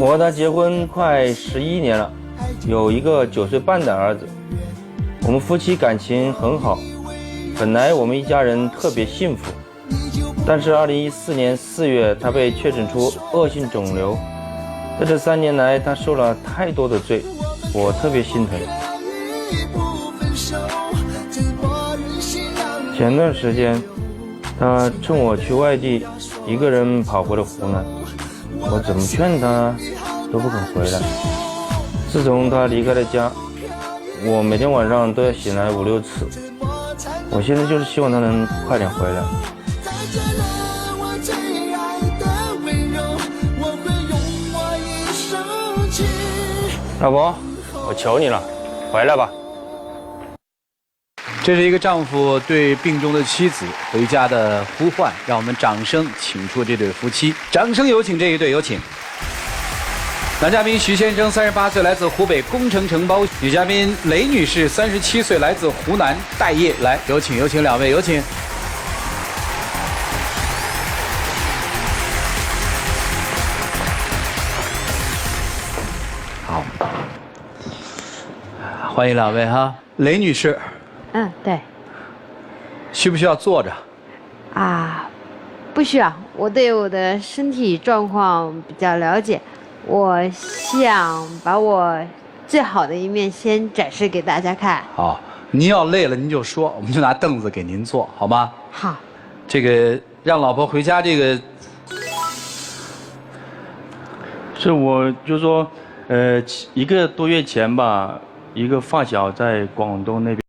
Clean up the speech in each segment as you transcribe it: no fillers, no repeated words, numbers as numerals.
我和他结婚快11年了，有一个9岁半的儿子。我们夫妻感情很好，本来我们一家人特别幸福。但是2014年4月，他被确诊出恶性肿瘤。在这3年来，他受了太多的罪，我特别心疼。前段时间，他趁我去外地，一个人跑回了湖南。我怎么劝他都不肯回来。自从他离开了家，我每天晚上都要醒来5、6次。我现在就是希望他能快点回来。老婆，我求你了，回来吧。这是一个丈夫对病中的妻子回家的呼唤，让我们掌声请出这对夫妻。掌声有请这一对，有请。男嘉宾徐先生，38岁，来自湖北工程承包；女嘉宾雷女士，37岁，来自湖南待业。来，有请，有请两位，有请。好，欢迎两位哈，雷女士。对。需不需要坐着？不需要。我对我的身体状况比较了解，我想把我最好的一面先展示给大家看。好，您要累了您就说，我们就拿凳子给您坐，好吗？好。这个让老婆回家，这个是我就说，1个多月前吧，一个发小在广东那边。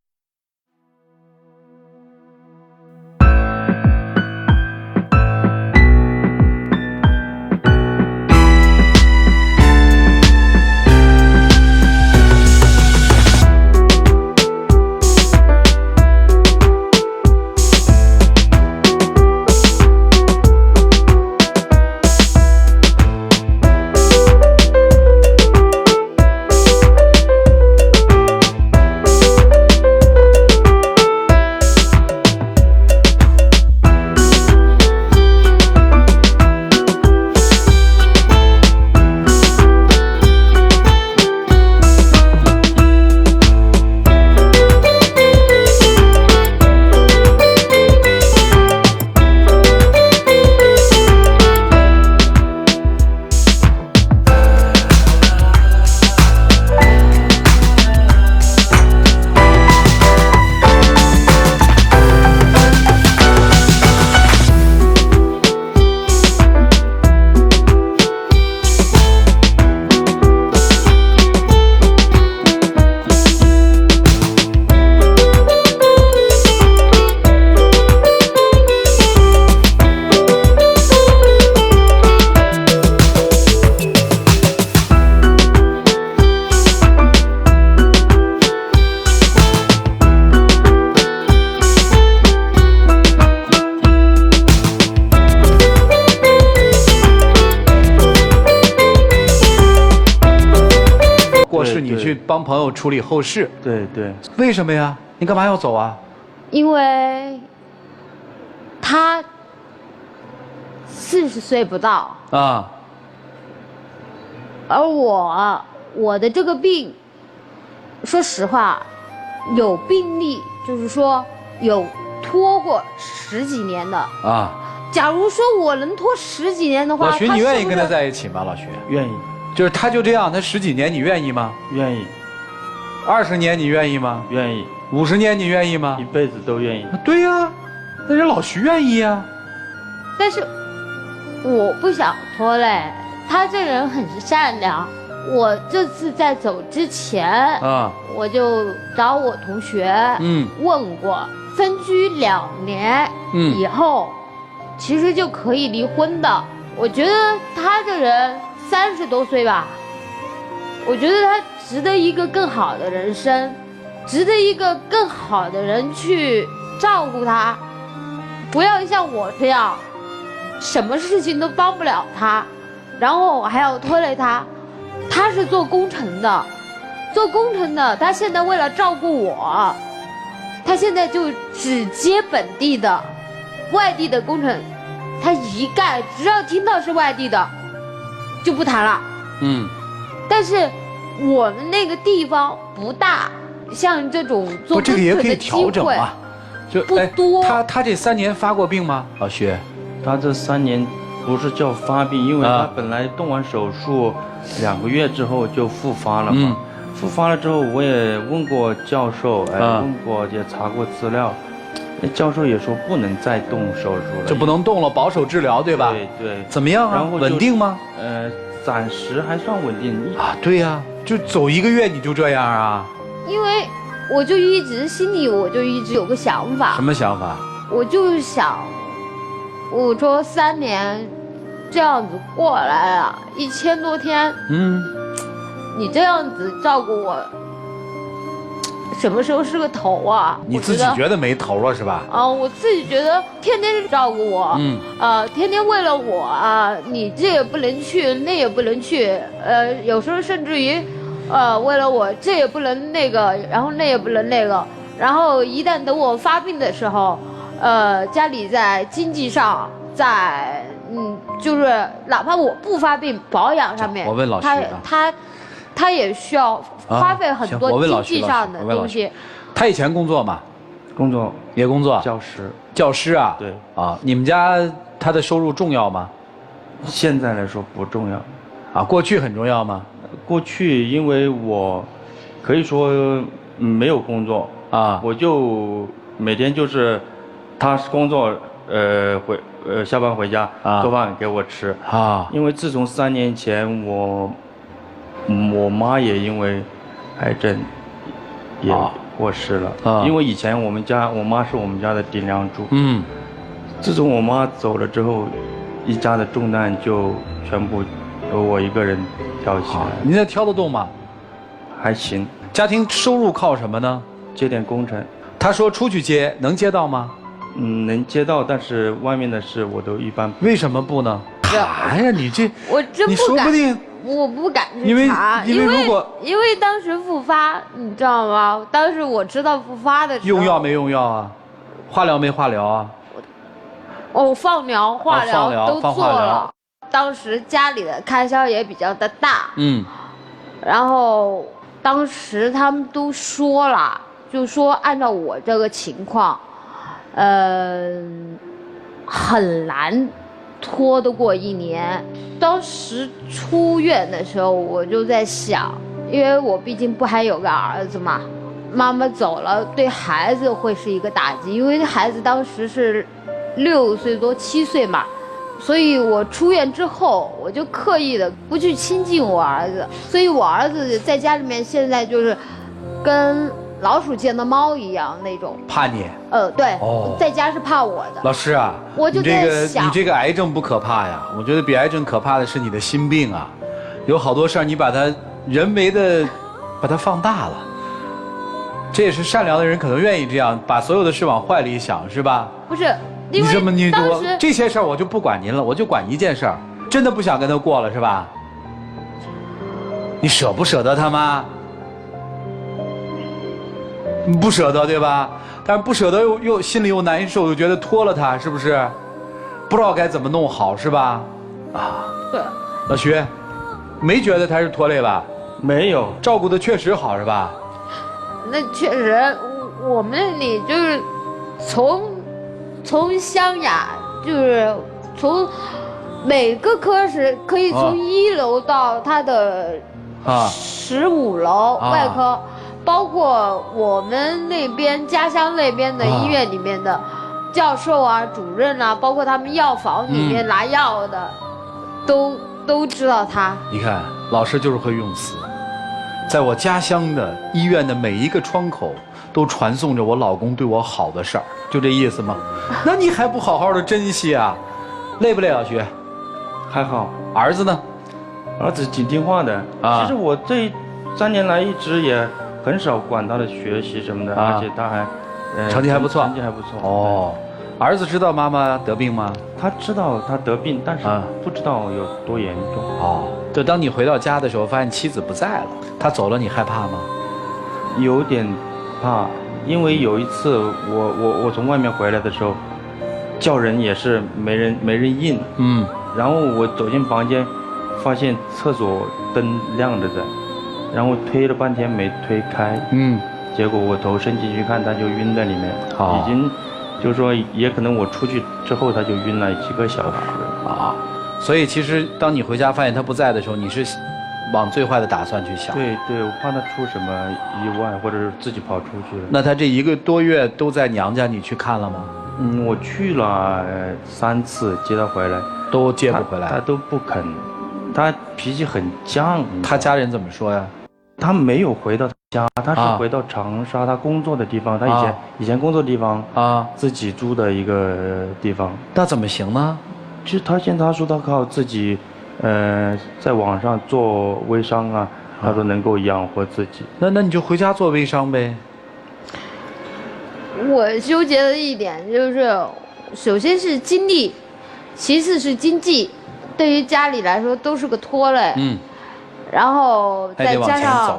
帮朋友处理后事。对对。为什么呀？你干嘛要走啊？因为他40岁不到啊，而我的这个病，说实话，有病例，就是说有拖过10几年的啊。假如说我能拖10几年的话，老徐，你愿意跟他在一起吗？老徐，愿意。就是他就这样，他10几年，你愿意吗？愿意。20年你愿意吗？愿意。50年你愿意吗？一辈子都愿意。对呀，那人老徐愿意呀。但是我不想拖累他，这人很善良。我这次在走之前我就找我同学问过，分居2年以后其实就可以离婚的。我觉得他这人30多岁吧，我觉得他值得一个更好的人生，值得一个更好的人去照顾他，不要像我这样什么事情都帮不了他，然后我还要拖累他。他是做工程的，他现在为了照顾我，他现在就只接本地的，外地的工程他一概只要听到是外地的就不谈了。但是我们那个地方不大，像这种做这个也可以调整啊，就不多。他这3年发过病吗？老徐，他这3年不是叫发病，因为他本来动完手术2个月之后就复发了嘛。复发了之后，我也问过教授，问过也查过资料，教授也说不能再动手术了，就不能动了，保守治疗，对吧？对。怎么样啊？然后稳定吗？暂时还算稳定啊。对呀，就走1个月你就这样啊？因为我就一直心里我就一直有个想法。什么想法？我就想，我说3年这样子过来了，1000多天，你这样子照顾我，什么时候是个头啊？你自己觉得没头了是吧？我自己觉得天天照顾我，天天为了我啊，你这也不能去，那也不能去，有时候甚至于，为了我这也不能那个，然后那也不能那个，然后一旦等我发病的时候，家里在经济上，在就是哪怕我不发病，保养上面，我问老徐他也需要花费很多经济上的东西。他以前工作吗？工作也工作。教师啊？对啊，你们家他的收入重要吗？现在来说不重要，啊，过去很重要吗？过去因为我可以说没有工作啊，我就每天就是他工作下班回家做饭给我吃啊。因为自从3年前我妈也因为癌症也过世了，因为以前我妈是我们家的顶梁柱，自从我妈走了之后，一家的重担就全部由我一个人挑起来。你那挑得动吗？还行。家庭收入靠什么呢？接点工程。他说出去接，能接到吗？能接到，但是外面的事我都一般。为什么不呢？哎呀，你这我真不敢，你说不定。我不敢去查，因为当时复发，你知道吗？当时我知道复发的时候，用药没用药啊？化疗没化疗啊？放疗、化疗都做了。当时家里的开销也比较的大，然后当时他们都说了，就说按照我这个情况，很难拖得过1年。当时出院的时候，我就在想，因为我毕竟不还有个儿子嘛，妈妈走了，对孩子会是一个打击，因为孩子当时是6岁多7岁嘛，所以我出院之后，我就刻意的不去亲近我儿子，所以我儿子在家里面现在就是跟老鼠见到猫一样那种。怕你？对，在家是怕我的。老师啊，我就在想，你这个癌症不可怕呀，我觉得比癌症可怕的是你的心病啊，有好多事儿你把它人为的把它放大了，这也是善良的人可能愿意这样，把所有的事往坏里想，是吧？不是，因为当时这些事儿我就不管您了，我就管一件事儿，真的不想跟他过了是吧？你舍不舍得他吗？不舍得对吧？但是不舍得又心里又难受，又觉得拖了他，是不是？不知道该怎么弄好，是吧？啊，对。老徐，没觉得他是拖累吧？没有，照顾的确实好，是吧？那确实，我们那里就是从湘雅，就是从每个科室可以从1楼到他的15楼外科。包括我们那边家乡那边的医院里面的教授啊、主任啊，包括他们药房里面拿药的，都知道他。你看，老师就是会用词，在我家乡的医院的每一个窗口都传颂着我老公对我好的事儿，就这意思吗？那你还不好好的珍惜啊？累不累，老徐？还好。儿子呢？儿子挺听话的啊。其实我这3年来一直也很少管他的学习什么的，而且他还，成绩还不错。成绩还不错。哦，儿子知道妈妈得病吗？他知道他得病，但是不知道有多严重。哦，就当你回到家的时候，发现妻子不在了，他走了，你害怕吗？有点怕，因为有一次我从外面回来的时候，叫人也是没人应。然后我走进房间，发现厕所灯亮着在，然后推了半天没推开，结果我头伸进去看，他就晕在里面，已经就是说也可能我出去之后他就晕了几个小时啊。所以其实当你回家发现他不在的时候，你是往最坏的打算去想。对，我怕他出什么意外，或者是自己跑出去了。那他这1个多月都在娘家，你去看了吗？我去了3次，接他回来都接不回来，他都不肯，他脾气很犟。他家人怎么说呀？他没有回到家，他是回到长沙他工作的地方，他以前工作的地方自己租的一个地方。那怎么行呢？就他说他靠自己，在网上做微商啊，他说能够养活自己。那你就回家做微商呗。我纠结的一点就是，首先是精力，其次是经济，对于家里来说都是个拖累。然后再加上，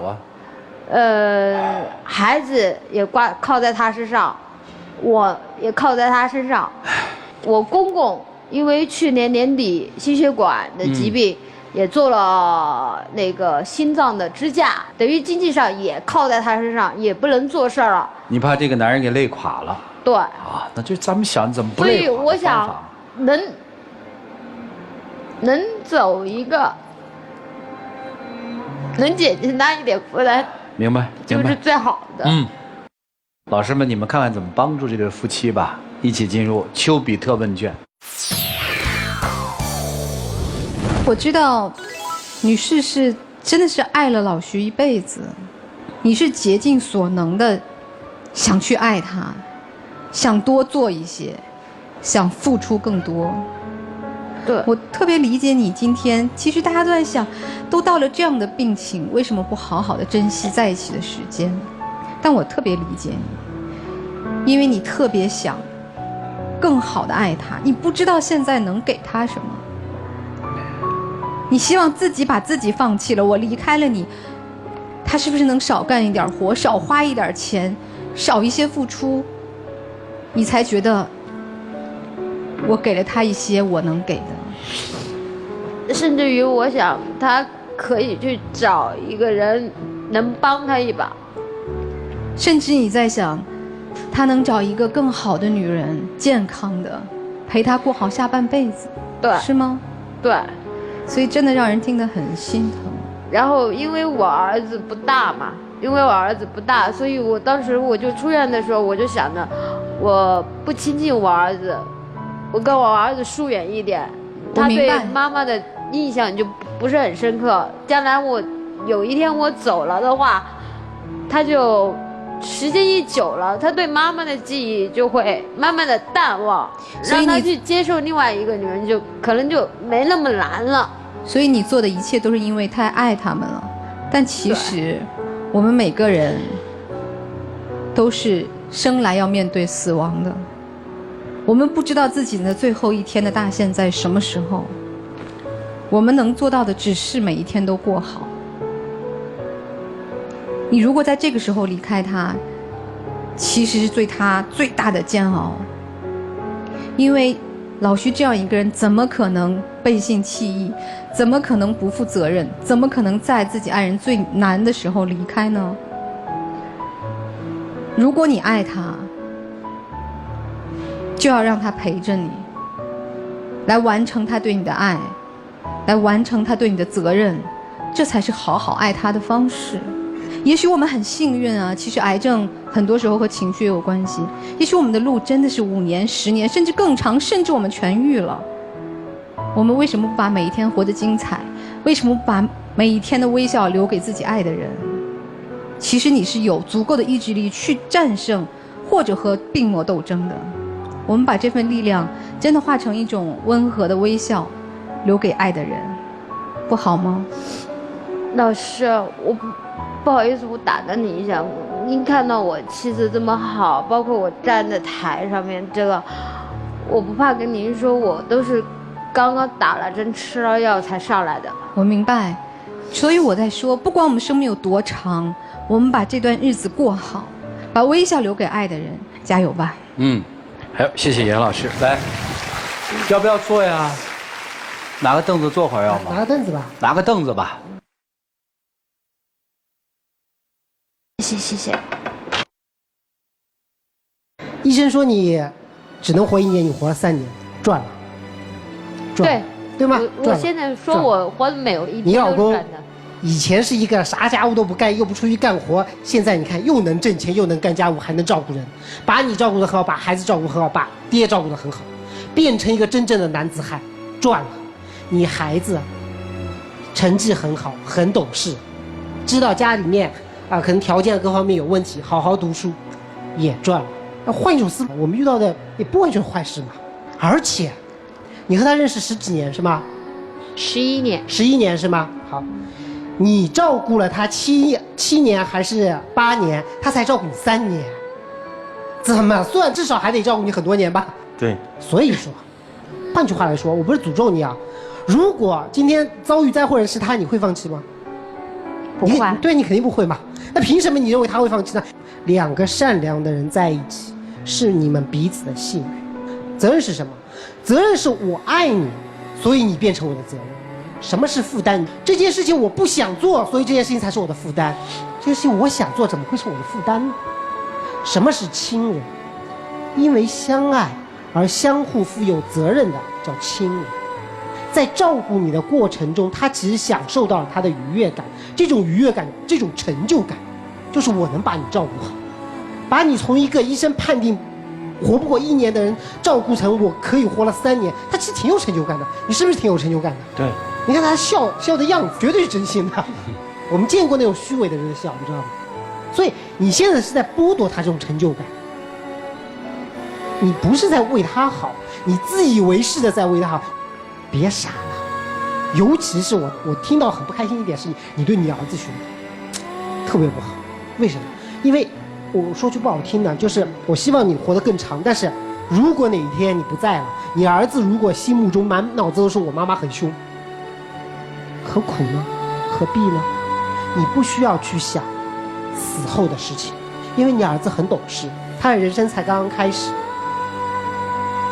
孩子也靠在他身上，我也靠在他身上。我公公因为去年年底心血管的疾病，也做了那个心脏的支架，等于经济上也靠在他身上，也不能做事儿了。你怕这个男人给累垮了？对。那就咱们想怎么不累垮？所以我想能走一个能减轻他一点负担，明白，就是最好的。老师们，你们看看怎么帮助这对夫妻吧。一起进入丘比特问卷。我知道，女士是真的是爱了老徐一辈子，你是竭尽所能的想去爱他，想多做一些，想付出更多。对，我特别理解你今天，其实大家都在想，都到了这样的病情，为什么不好好的珍惜在一起的时间？但我特别理解你，因为你特别想更好的爱他，你不知道现在能给他什么。你希望自己把自己放弃了，我离开了你，他是不是能少干一点活，少花一点钱，少一些付出，你才觉得我给了他一些我能给的。甚至于我想他可以去找一个人能帮他一把，甚至你在想他能找一个更好的女人，健康的陪他过好下半辈子。对，是吗？对，所以真的让人听得很心疼。然后因为我儿子不大嘛，所以我当时我就出院的时候，我就想着我不亲近我儿子，我跟我儿子疏远一点，他对妈妈的印象就不是很深刻。将来我有一天我走了的话，他就时间一久了，他对妈妈的记忆就会慢慢的淡忘，让他去接受另外一个女人，就可能就没那么难了。所以你做的一切都是因为太爱他们了，但其实我们每个人都是生来要面对死亡的，我们不知道自己的最后一天的大限在什么时候，我们能做到的只是每一天都过好。你如果在这个时候离开他，其实是对他最大的煎熬，因为老徐这样一个人怎么可能背信弃义，怎么可能不负责任，怎么可能在自己爱人最难的时候离开呢？如果你爱他，就要让他陪着你，来完成他对你的爱，来完成他对你的责任，这才是好好爱他的方式。也许我们很幸运啊，其实癌症很多时候和情绪有关系，也许我们的路真的是5年、10年甚至更长，甚至我们痊愈了。我们为什么不把每一天活得精彩？为什么不把每一天的微笑留给自己爱的人？其实你是有足够的意志力去战胜或者和病魔斗争的。我们把这份力量真的化成一种温和的微笑，留给爱的人，不好吗？老师，我不好意思，我打断你一下。您看到我气色这么好，包括我站在台上面，这个我不怕跟您说，我都是刚刚打了针、吃了药才上来的。我明白，所以我在说，不管我们生命有多长，我们把这段日子过好，把微笑留给爱的人，加油吧。还有，谢谢严老师。来，要不要坐呀？拿个凳子坐会儿要吗？拿个凳子吧。拿个凳子吧。谢谢。医生说你只能活1年，你活了3年，赚了。对吗？我现在说我活的每有一天你老公赚的。以前是一个啥家务都不干，又不出去干活，现在你看又能挣钱，又能干家务，还能照顾人，把你照顾得很好，把孩子照顾得很好，把爹照顾得很好，变成一个真正的男子汉，赚了。你孩子成绩很好，很懂事，知道家里面可能条件各方面有问题，好好读书，也赚了。那换一种思路，我们遇到的也不完全是坏事嘛。而且，你和他认识10几年是吗？11年。11年是吗？好，你照顾了他7年还是8年，他才照顾你3年，怎么算至少还得照顾你很多年吧？对。所以说，换句话来说，我不是诅咒你啊。如果今天遭遇灾祸人是他，你会放弃吗？不会。对，你肯定不会嘛。那凭什么你认为他会放弃呢？2个善良的人在一起，是你们彼此的幸运。责任是什么？责任是我爱你，所以你变成我的责任。什么是负担？这件事情我不想做，所以这件事情才是我的负担。这件事情我想做，怎么会是我的负担呢？什么是亲人？因为相爱而相互负有责任的叫亲人。在照顾你的过程中，他其实享受到了他的愉悦感，这种愉悦感，这种成就感，就是我能把你照顾好，把你从一个医生判定活不过1年的人照顾成我可以活了3年，他其实挺有成就感的。你是不是挺有成就感的？对，你看他笑的样子，绝对是真心的。我们见过那种虚伪的人的笑，你知道吗？所以你现在是在剥夺他这种成就感，你不是在为他好，你自以为是的在为他好。别傻了，尤其是我听到很不开心一点是你对你儿子凶，特别不好。为什么？因为我说句不好听的，就是我希望你活得更长，但是如果哪一天你不在了，你儿子如果心目中满脑子都是我妈妈很凶，何苦呢？何必呢？你不需要去想死后的事情，因为你儿子很懂事，他的人生才刚刚开始，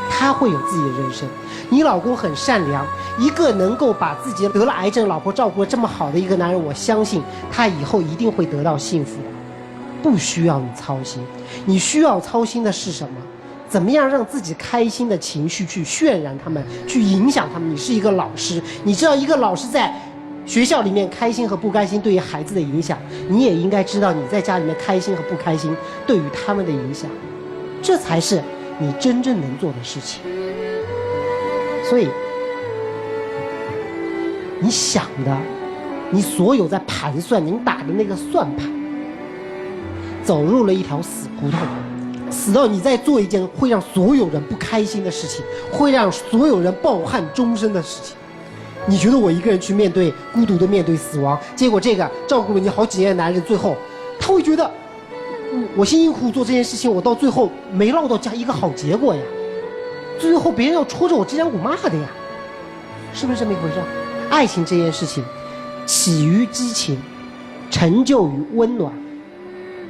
他会有自己的人生。你老公很善良，一个能够把自己得了癌症老婆照顾得这么好的一个男人，我相信他以后一定会得到幸福的，不需要你操心。你需要操心的是什么？怎么样让自己开心的情绪去渲染他们，去影响他们。你是一个老师，你知道一个老师在学校里面开心和不开心对于孩子的影响，你也应该知道你在家里面开心和不开心对于他们的影响，这才是你真正能做的事情。所以你想的，你所有在盘算您打的那个算盘，走入了一条死胡同，死到你在做一件会让所有人不开心的事情，会让所有人抱憾终生的事情。你觉得我一个人去面对孤独的面对死亡，结果这个照顾了你好几年的男人，最后他会觉得我辛辛苦苦做这件事情，我到最后没落到家一个好结果呀，最后别人要戳着我这张鼓骂的呀，是不是这么一回事？爱情这件事情起于激情，成就于温暖，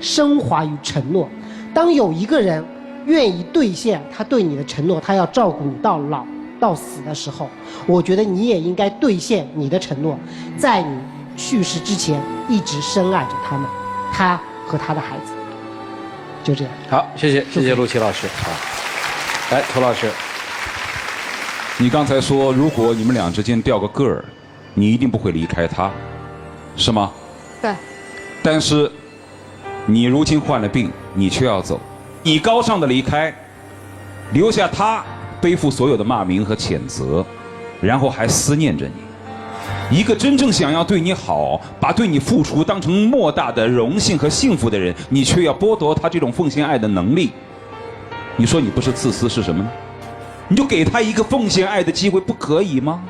升华于承诺。当有一个人愿意兑现他对你的承诺，他要照顾你到老到死的时候，我觉得你也应该兑现你的承诺，在你去世之前一直深爱着他们，他和他的孩子。就这样。好，谢谢陆琪老师。好，来，涂老师，你刚才说，如果你们俩之间掉个个儿，你一定不会离开他，是吗？对。但是你如今患了病，你却要走，你高尚的离开，留下他背负所有的骂名和谴责，然后还思念着你。一个真正想要对你好，把对你付出当成莫大的荣幸和幸福的人，你却要剥夺他这种奉献爱的能力。你说你不是自私是什么呢？你就给他一个奉献爱的机会，不可以吗？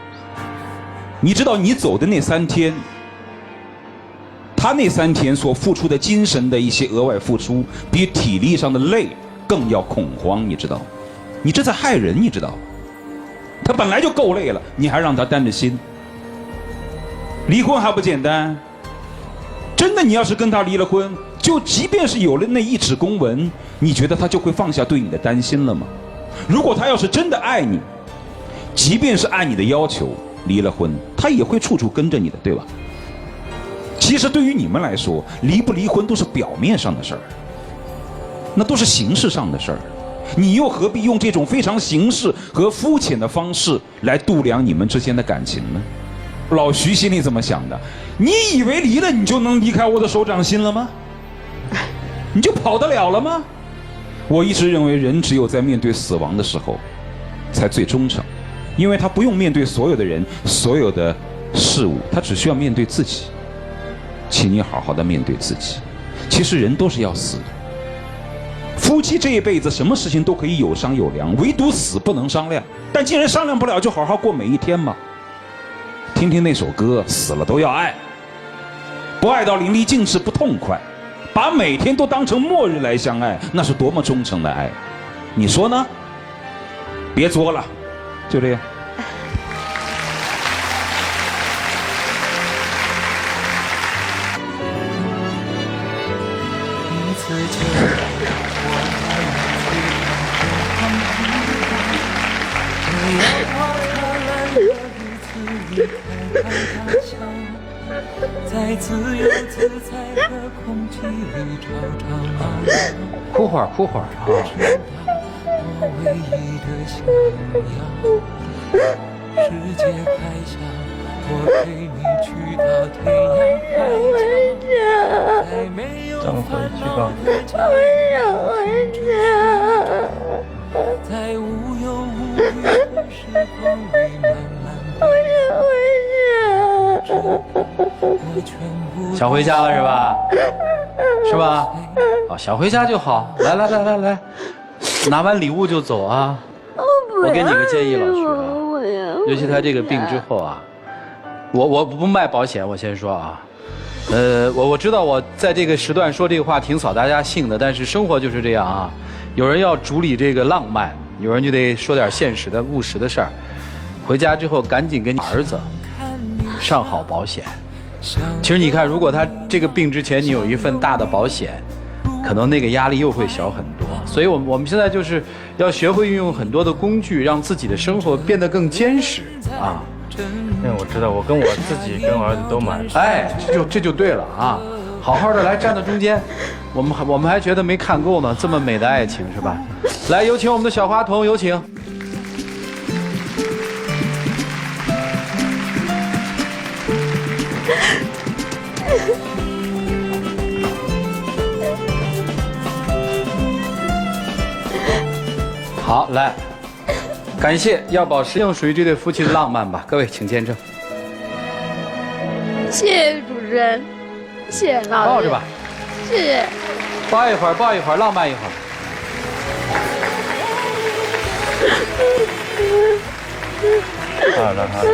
你知道你走的那3天，他那3天所付出的精神的一些额外付出，比体力上的累更要恐慌，你知道？你这在害人，你知道？他本来就够累了，你还让他担着心。离婚还不简单？真的，你要是跟他离了婚，就即便是有了那1纸公文，你觉得他就会放下对你的担心了吗？如果他要是真的爱你，即便是按你的要求，离了婚，他也会处处跟着你的，对吧？其实对于你们来说，离不离婚都是表面上的事儿，那都是形式上的事儿。你又何必用这种非常形式和肤浅的方式来度量你们之间的感情呢？老徐心里怎么想的？你以为离了你就能离开我的手掌心了吗？你就跑得了了吗？我一直认为人只有在面对死亡的时候才最忠诚，因为他不用面对所有的人所有的事物，他只需要面对自己。请你好好的面对自己。其实人都是要死的，夫妻这一辈子什么事情都可以有商有量，唯独死不能商量。但既然商量不了，就好好过每一天嘛。听听那首歌，死了都要爱，不爱到淋漓尽致不痛快，把每天都当成末日来相爱，那是多么忠诚的爱，你说呢？别作了，就这样。在自由自在的空气里吵吵闹闹，哭会儿，哭会儿啊！我唯一的想要，世界开向，我陪你去到天涯海角，在没有烦恼的家，在无忧无虑的时光里慢慢想回家了是吧？是吧？哦，想回家就好。来来来来来，拿完礼物就走啊！我给你个建议，老徐啊，尤其他这个病之后啊，我不卖保险，我先说啊。我知道我在这个时段说这个话挺扫大家兴的，但是生活就是这样啊。有人要主理这个浪漫，有人就得说点现实的、务实的事儿。回家之后赶紧跟你儿子上好保险。其实你看，如果他这个病之前你有一份大的保险，可能那个压力又会小很多。所以我们现在就是要学会运用很多的工具，让自己的生活变得更坚实啊。我知道，我跟我自己跟我儿子都买。哎，这就对了啊！好好的来站到中间，我们还觉得没看够呢，这么美的爱情是吧？来，有请我们的小花童，有请。好，来，感谢要保持用属于这对夫妻的浪漫吧，各位请见证。谢谢主持人，谢谢老师。抱着吧，谢谢。抱一会儿，抱一会儿，浪漫一会儿。好了好了。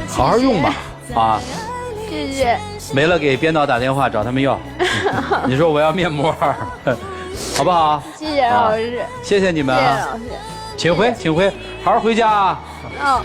好好用吧，啊！谢谢。没了给编导打电话找他们要。你说我要面膜，好不好？谢谢老师，谢谢你们啊！谢谢老师，请回，请回，好好回家啊！哦。